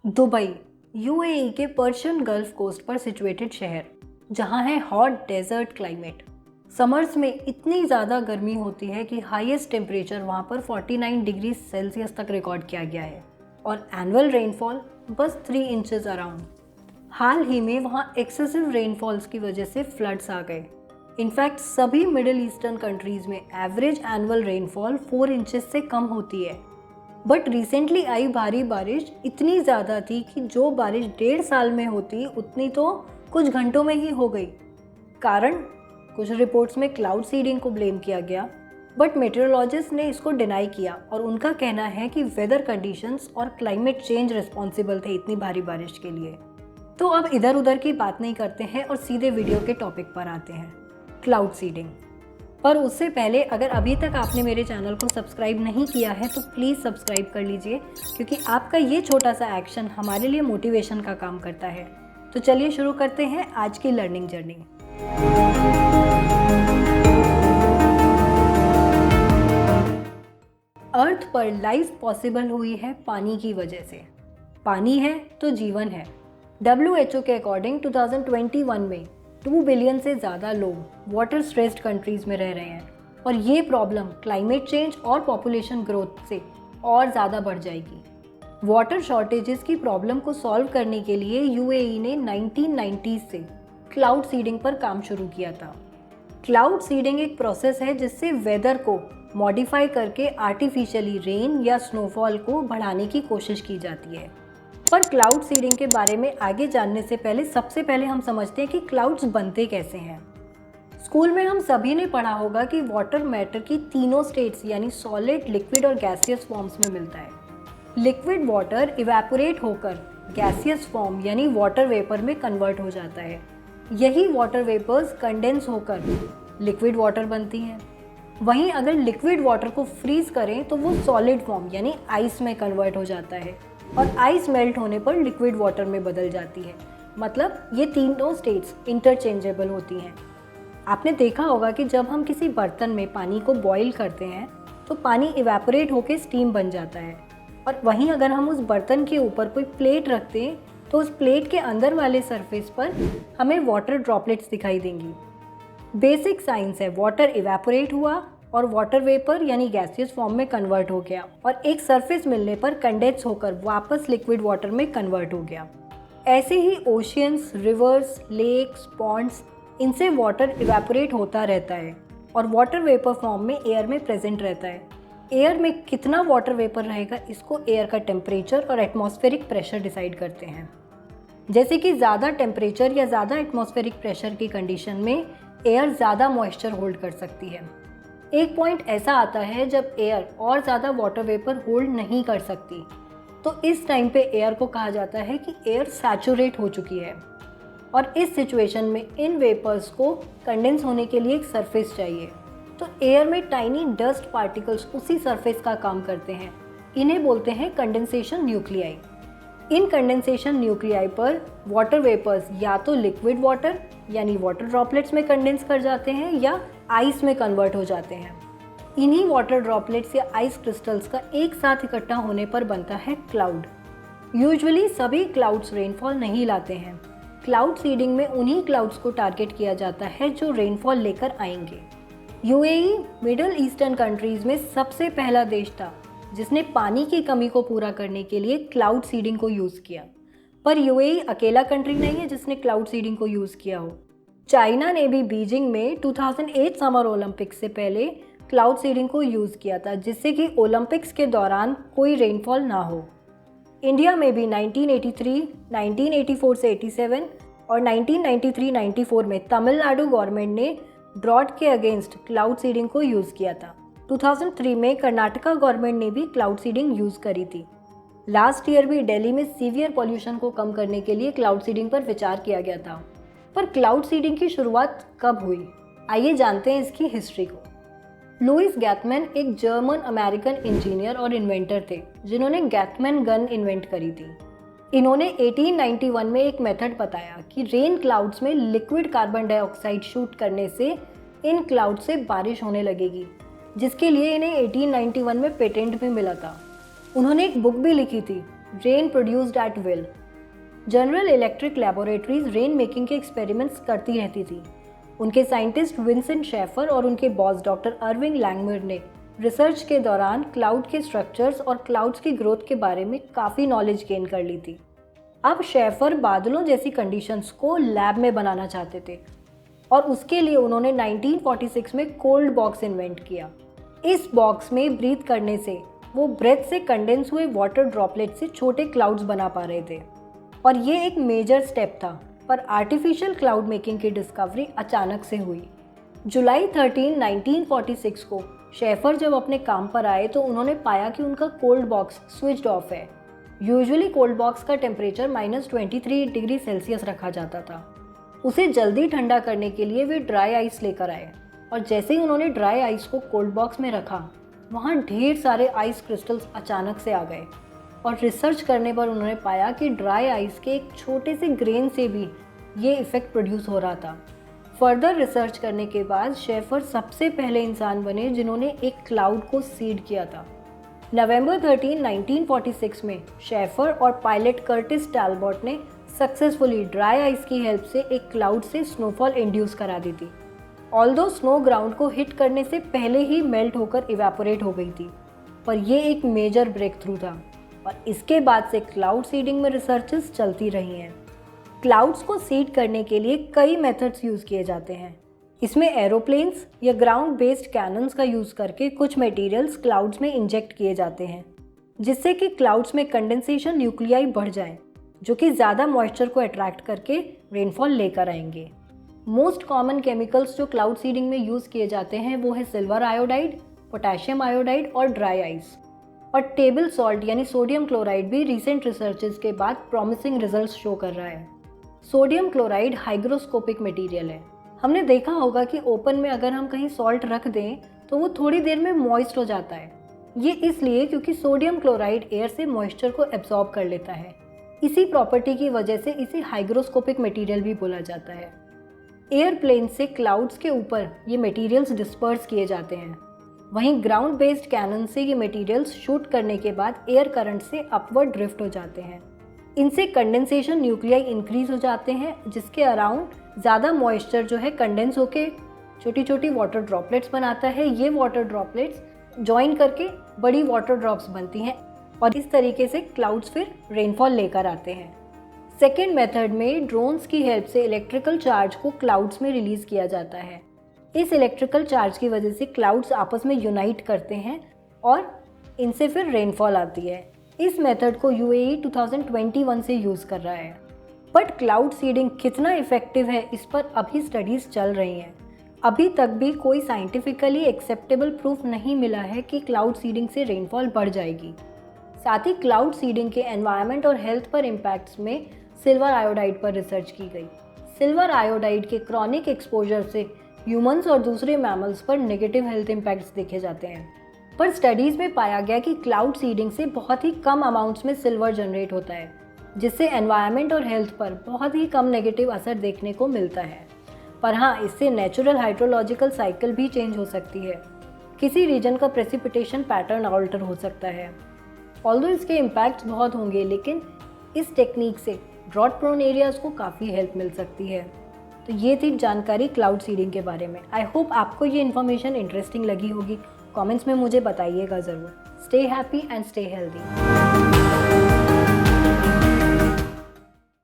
Dubai UAE के Persian gulf coast पर situated शहर, जहां है हॉट डेजर्ट क्लाइमेट। समर्स में इतनी ज़्यादा गर्मी होती है कि हाईएस्ट टेम्परेचर वहां पर 49 डिग्री सेल्सियस तक रिकॉर्ड किया गया है और एनुअल रेनफॉल बस 3 इंचेस अराउंड। हाल ही में वहां एक्सेसिव रेनफॉल्स की वजह से फ्लड्स आ गए। इनफैक्ट सभी मिडिल ईस्टर्न कंट्रीज़ में एवरेज एनुअल रेनफॉल 4 इंचेस से कम होती है। बट रिसेंटली आई भारी बारिश इतनी ज़्यादा थी कि जो बारिश 1.5 साल में होती उतनी तो कुछ घंटों में ही हो गई। कारण कुछ रिपोर्ट्स में क्लाउड सीडिंग को ब्लेम किया गया, बट मेटेरोलॉजिस्ट ने इसको डिनाई किया और उनका कहना है कि वेदर कंडीशंस और क्लाइमेट चेंज रिस्पॉन्सिबल थे इतनी भारी बारिश के लिए। तो अब इधर उधर की बात नहीं करते हैं और सीधे वीडियो के टॉपिक पर आते हैं, क्लाउड सीडिंग। पर उससे पहले अगर अभी तक आपने मेरे चैनल को सब्सक्राइब नहीं किया है तो प्लीज़ सब्सक्राइब कर लीजिए, क्योंकि आपका ये छोटा सा एक्शन हमारे लिए मोटिवेशन का काम करता है। तो चलिए शुरू करते हैं आज की लर्निंग जर्नी। अर्थ पर लाइफ पॉसिबल हुई है पानी की वजह से। पानी है तो जीवन है। WHO के अकॉर्डिंग 2021 में 2 बिलियन से ज़्यादा लोग वाटर स्ट्रेस्ड कंट्रीज़ में रह रहे हैं और ये प्रॉब्लम क्लाइमेट चेंज और पॉपुलेशन ग्रोथ से और ज़्यादा बढ़ जाएगी। वाटर शॉर्टेजेस की प्रॉब्लम को सॉल्व करने के लिए यूएई ने 1990s से क्लाउड सीडिंग पर काम शुरू किया था। क्लाउड सीडिंग एक प्रोसेस है जिससे वेदर को मॉडिफाई करके आर्टिफिशियली रेन या स्नोफॉल को बढ़ाने की कोशिश की जाती है। पर क्लाउड सीडिंग के बारे में आगे जानने से पहले सबसे पहले हम समझते हैं कि क्लाउड्स बनते कैसे हैं। स्कूल में हम सभी ने पढ़ा होगा कि वाटर मैटर की तीनों स्टेट्स यानी सॉलिड, लिक्विड और गैसियस फॉर्म्स में मिलता है। लिक्विड वाटर इवेपोरेट होकर गैसियस फॉर्म यानी वाटर वेपर में कन्वर्ट हो जाता है। यही वाटर वेपर्स कंडेंस होकर लिक्विड वाटर बनती हैं। वहीं अगर लिक्विड वाटर को फ्रीज करें तो वो सॉलिड फॉर्म यानी आइस में कन्वर्ट हो जाता है और आइस मेल्ट होने पर लिक्विड वाटर में बदल जाती है। मतलब ये तीनों स्टेट्स इंटरचेंजेबल होती हैं। आपने देखा होगा कि जब हम किसी बर्तन में पानी को बॉईल करते हैं तो पानी इवेपोरेट होकर स्टीम बन जाता है, और वहीं अगर हम उस बर्तन के ऊपर कोई प्लेट रखते हैं तो उस प्लेट के अंदर वाले सरफेस पर हमें वाटर ड्रॉपलेट्स दिखाई देंगी। बेसिक साइंस है, वाटर इवेपोरेट हुआ और वाटर वेपर यानी गैसियस फॉर्म में कन्वर्ट हो गया और एक सरफेस मिलने पर कंडेंस होकर वापस लिक्विड वाटर में कन्वर्ट हो गया। ऐसे ही ओशियंस, रिवर्स, लेक्स, पॉन्ड्स, इनसे वाटर इवेपोरेट होता रहता है और वाटर वेपर फॉर्म में एयर में प्रेजेंट रहता है। एयर में कितना वाटर वेपर रहेगा इसको एयर का टेम्परेचर और एटमॉस्फेरिक प्रेशर डिसाइड करते हैं। जैसे कि ज़्यादा टेम्परेचर या ज़्यादा एटमॉस्फेरिक प्रेशर की कंडीशन में एयर ज़्यादा मॉइस्चर होल्ड कर सकती है। एक पॉइंट ऐसा आता है जब एयर और ज़्यादा वाटर वेपर होल्ड नहीं कर सकती, तो इस टाइम पे एयर को कहा जाता है कि एयर सैचुरेट हो चुकी है। और इस सिचुएशन में इन वेपर्स को कंडेंस होने के लिए एक सरफेस चाहिए, तो एयर में टाइनी डस्ट पार्टिकल्स उसी सरफेस का काम करते हैं। इन्हें बोलते हैं कंडेंसेशन न्यूक्लियाई। इन कंडेंसेशन न्यूक्लियाई पर वाटर वेपर्स या तो लिक्विड वाटर यानी वाटर ड्रॉपलेट्स में कंडेंस कर जाते हैं या आइस में कन्वर्ट हो जाते हैं। इन्हीं वाटर ड्रॉपलेट्स या आइस क्रिस्टल्स का एक साथ इकट्ठा होने पर बनता है क्लाउड। यूजुअली सभी क्लाउड्स रेनफॉल नहीं लाते हैं। क्लाउड सीडिंग में उन्हीं क्लाउड्स को टारगेट किया जाता है जो रेनफॉल लेकर आएंगे। यूएई मिडिल ईस्टर्न कंट्रीज़ में सबसे पहला देश था जिसने पानी की कमी को पूरा करने के लिए क्लाउड सीडिंग को यूज़ किया। पर यूएई अकेला कंट्री नहीं है जिसने क्लाउड सीडिंग को यूज़ किया हो। चाइना ने भी बीजिंग में 2008 समर ओलंपिक्स से पहले क्लाउड सीडिंग को यूज़ किया था, जिससे कि ओलंपिक्स के दौरान कोई रेनफॉल ना हो। इंडिया में भी 1983, 1984 से 87 और 1993-94 में तमिलनाडु गवर्नमेंट ने ड्रॉट के अगेंस्ट क्लाउड सीडिंग को यूज़ किया था। 2003 में कर्नाटका गवर्नमेंट ने भी क्लाउड सीडिंग यूज़ करी थी। लास्ट ईयर भी दिल्ली में सीवियर पॉल्यूशन को कम करने के लिए क्लाउड सीडिंग पर विचार किया गया था। पर क्लाउड सीडिंग की शुरुआत कब हुई, आइए जानते हैं इसकी हिस्ट्री को। लुइस गैथमैन एक जर्मन अमेरिकन इंजीनियर और इन्वेंटर थे जिन्होंने गैथमैन गन इन्वेंट करी थी। इन्होंने 1891 में एक मेथड बताया कि रेन क्लाउड्स में लिक्विड कार्बन डाइऑक्साइड शूट करने से इन क्लाउड से बारिश होने लगेगी, जिसके लिए इन्हें 1891 में पेटेंट भी मिला था। उन्होंने एक बुक भी लिखी थी rain produced at will. General electric laboratories rain making के एक्सपेरिमेंट्स करती रहती थी। उनके साइंटिस्ट विंसेंट शेफर और उनके बॉस डॉक्टर अर्विंग लैंगमर ने रिसर्च के दौरान क्लाउड के स्ट्रक्चर्स और क्लाउड्स की ग्रोथ के बारे में काफ़ी नॉलेज गेन कर ली थी। अब शेफर बादलों जैसी कंडीशंस को लैब में बनाना चाहते थे और उसके लिए उन्होंने 1946 में कोल्ड बॉक्स इन्वेंट किया। इस बॉक्स में ब्रीथ करने से वो ब्रेथ से कंडेंस हुए वाटर ड्रॉपलेट से छोटे क्लाउड्स बना पा रहे थे और ये एक मेजर स्टेप था, पर आर्टिफिशियल क्लाउड मेकिंग की डिस्कवरी अचानक से हुई। जुलाई 13, 1946 को शेफर जब अपने काम पर आए तो उन्होंने पाया कि उनका कोल्ड बॉक्स स्विच्ड ऑफ है। यूजुअली कोल्ड बॉक्स का टेम्परेचर -23 डिग्री सेल्सियस रखा जाता था। उसे जल्दी ठंडा करने के लिए वे ड्राई आइस लेकर आए और जैसे ही उन्होंने ड्राई आइस को कोल्ड बॉक्स में रखा, वहाँ ढेर सारे आइस क्रिस्टल्स अचानक से आ गए और रिसर्च करने पर उन्होंने पाया कि ड्राई आइस के एक छोटे से ग्रेन से भी ये इफ़ेक्ट प्रोड्यूस हो रहा था। फर्दर रिसर्च करने के बाद शेफर सबसे पहले इंसान बने जिन्होंने एक क्लाउड को सीड किया था। नवंबर 13, 1946 में शेफर और पायलट कर्टिस टैलबॉट ने सक्सेसफुली ड्राई आइस की हेल्प से एक क्लाउड से स्नोफॉल इंड्यूस करा दी थी। ऑल्दो स्नो ग्राउंड को हिट करने से पहले ही मेल्ट होकर इवेपोरेट हो गई थी, पर यह एक मेजर ब्रेक थ्रू था और इसके बाद से क्लाउड सीडिंग में रिसर्चेस चलती रही हैं। क्लाउड्स को सीड करने के लिए कई मेथड्स यूज़ किए जाते हैं। इसमें एरोप्लेन्स या ग्राउंड बेस्ड कैनन्स का यूज़ करके कुछ मटेरियल्स क्लाउड्स में इंजेक्ट किए जाते हैं, जिससे कि क्लाउड्स में कंडेंसेशन न्यूक्लियाई बढ़ जाए, जो कि ज़्यादा मॉइस्चर को अट्रैक्ट करके रेनफॉल लेकर आएंगे। मोस्ट कॉमन केमिकल्स जो क्लाउड सीडिंग में यूज़ किए जाते हैं वो है सिल्वर आयोडाइड, पोटेशियम आयोडाइड और ड्राई आइस। और टेबल सॉल्ट यानी सोडियम क्लोराइड भी रिसेंट रिसर्चेस के बाद प्रॉमिसिंग रिजल्ट्स शो कर रहा है। सोडियम क्लोराइड हाइग्रोस्कोपिक मटेरियल है। हमने देखा होगा कि ओपन में अगर हम कहीं सॉल्ट रख दें तो वो थोड़ी देर में मॉइस्ट हो जाता है। ये इसलिए क्योंकि सोडियम क्लोराइड एयर से मॉइस्चर को एब्जॉर्ब कर लेता है। इसी प्रॉपर्टी की वजह से इसे हाइग्रोस्कोपिक मटेरियल भी बोला जाता है। एयरप्लेन से क्लाउड्स के ऊपर ये मटेरियल्स डिस्पर्स किए जाते हैं। वहीं ग्राउंड बेस्ड कैनन से ये मटेरियल्स शूट करने के बाद एयर करंट से अपवर्ड ड्रिफ्ट हो जाते हैं। इनसे कंडेंसेशन न्यूक्लियाई इंक्रीज हो जाते हैं, जिसके अराउंड ज़्यादा मॉइस्चर जो है कंडेंस होके छोटी छोटी वाटर ड्रॉपलेट्स बनाता है। ये वाटर ड्रॉपलेट्स ज्वाइन करके बड़ी वाटर ड्रॉप्स बनती हैं और इस तरीके से क्लाउड्स फिर रेनफॉल लेकर आते हैं। सेकेंड मेथड में ड्रोन्स की हेल्प से इलेक्ट्रिकल चार्ज को क्लाउड्स में रिलीज़ किया जाता है। इस इलेक्ट्रिकल चार्ज की वजह से क्लाउड्स आपस में यूनाइट करते हैं और इनसे फिर रेनफॉल आती है। इस मेथड को यूएई 2021 से यूज़ कर रहा है। बट क्लाउड सीडिंग कितना इफ़ेक्टिव है इस पर अभी स्टडीज़ चल रही हैं। अभी तक भी कोई साइंटिफिकली एक्सेप्टेबल प्रूफ नहीं मिला है कि क्लाउड सीडिंग से रेनफॉल बढ़ जाएगी। साथ ही क्लाउड सीडिंग के एनवायरनमेंट और हेल्थ पर इम्पैक्ट्स में सिल्वर आयोडाइड पर रिसर्च की गई। सिल्वर आयोडाइड के क्रॉनिक एक्सपोजर से ह्यूमंस और दूसरे मैमल्स पर नेगेटिव हेल्थ इम्पैक्ट्स देखे जाते हैं, पर स्टडीज़ में पाया गया कि क्लाउड सीडिंग से बहुत ही कम अमाउंट्स में सिल्वर जनरेट होता है, जिससे एनवायरनमेंट और हेल्थ पर बहुत ही कम नेगेटिव असर देखने को मिलता है। पर हाँ, इससे नेचुरल हाइड्रोलॉजिकल साइकिल भी चेंज हो सकती है। किसी रीजन का प्रेसिपिटेशन पैटर्न ऑल्टर हो सकता है। ऑल्दो इसके इम्पैक्ट्स बहुत होंगे, लेकिन इस टेक्निक से ड्रॉट प्रोन एरियाज़ को काफ़ी हेल्प मिल सकती है। तो ये थी जानकारी क्लाउड सीडिंग के बारे में। आई होप आपको ये इन्फॉर्मेशन इंटरेस्टिंग लगी होगी। कमेंट्स में मुझे बताइएगा ज़रूर। Stay happy and stay healthy.